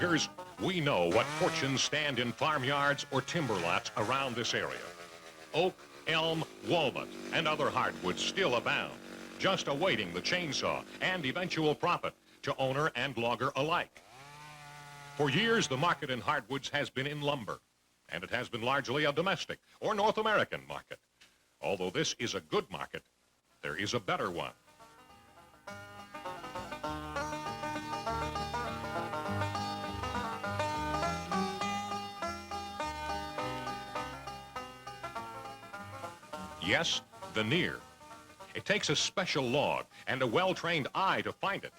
loggers, we know what fortunes stand in farmyards or timber lots around this area. Oak, elm, walnut, and other hardwoods still abound, just awaiting the chainsaw and eventual profit to owner and logger alike. For years, the market in hardwoods has been in lumber, and it has been largely a domestic or North American market. Although this is a good market, there is a better one. Yes, veneer. It takes a special log and a well-trained eye to find it.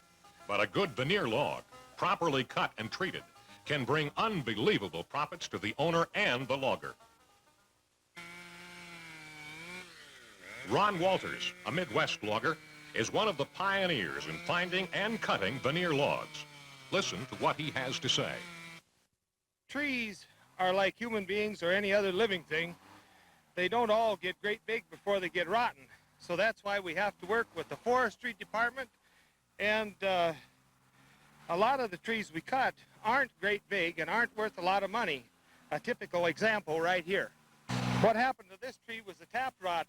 But a good veneer log, properly cut and treated, can bring unbelievable profits to the owner and the logger. Ron Walters, a Midwest logger, is one of the pioneers in finding and cutting veneer logs. Listen to what he has to say. Trees are like human beings or any other living thing. They don't all get great big before they get rotten. So that's why we have to work with the forestry department, and a lot of the trees we cut aren't great big and aren't worth a lot of money. A typical example right here. What happened to this tree was the tap rot,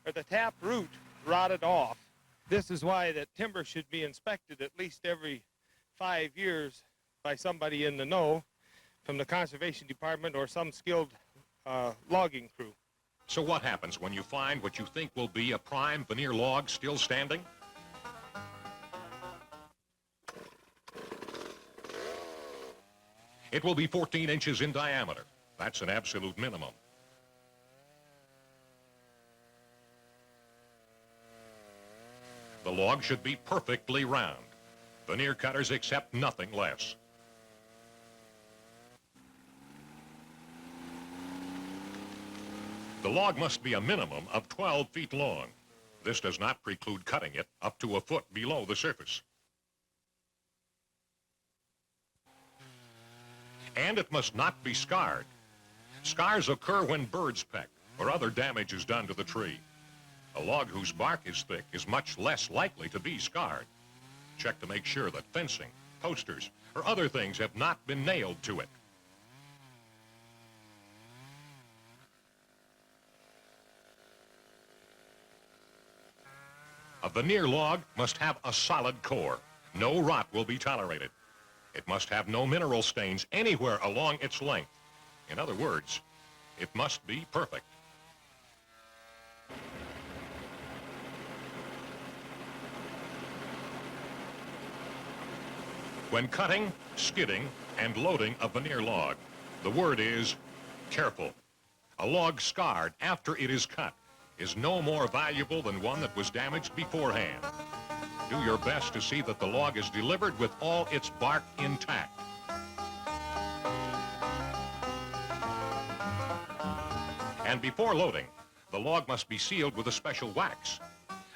or the tap root, rotted off. This is why that timber should be inspected at least every 5 years by somebody in the know from the conservation department or some skilled logging crew. So what happens when you find what you think will be a prime veneer log still standing? It will be 14 inches in diameter. That's an absolute minimum. The log should be perfectly round. Veneer cutters accept nothing less. The log must be a minimum of 12 feet long. This does not preclude cutting it up to a foot below the surface. And it must not be scarred. Scars occur when birds peck or other damage is done to the tree. A log whose bark is thick is much less likely to be scarred. Check to make sure that fencing, posters, or other things have not been nailed to it. A veneer log must have a solid core. No rot will be tolerated. It must have no mineral stains anywhere along its length. In other words, it must be perfect. When cutting, skidding, and loading a veneer log, the word is careful. A log scarred after it is cut is no more valuable than one that was damaged beforehand. Do your best to see that the log is delivered with all its bark intact. And before loading, the log must be sealed with a special wax.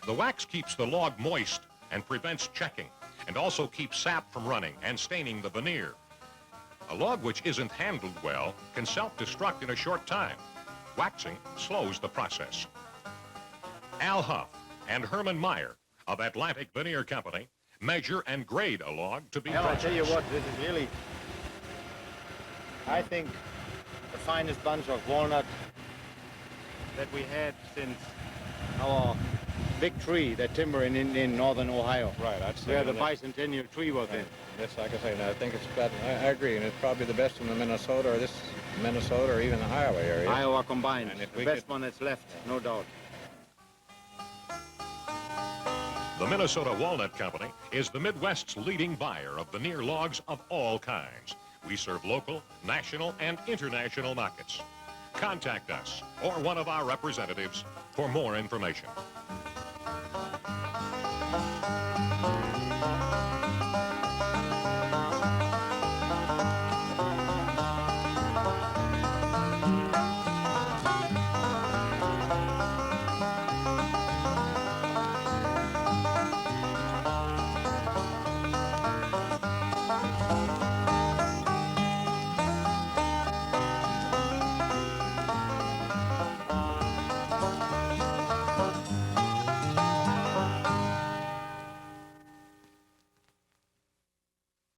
The wax keeps the log moist and prevents checking, and also keeps sap from running and staining the veneer. A log which isn't handled well can self-destruct in a short time. Waxing slows the process. Al Huff and Herman Meyer of Atlantic Veneer Company measure and grade a log to be Well, I'll tell you what, this is really, I think, the finest bunch of walnut that we had since our big tree, that timber in northern Ohio. Right, I'd say where the bicentennial tree was in. Yes, like I say, I think it's got, I agree, and it's probably the best in the Minnesota, or this Minnesota, or even the Iowa area. Iowa combined, And if the we best could- one that's left, no doubt. The Minnesota Walnut Company is the Midwest's leading buyer of veneer logs of all kinds. We serve local, national, and international markets. Contact us or one of our representatives for more information.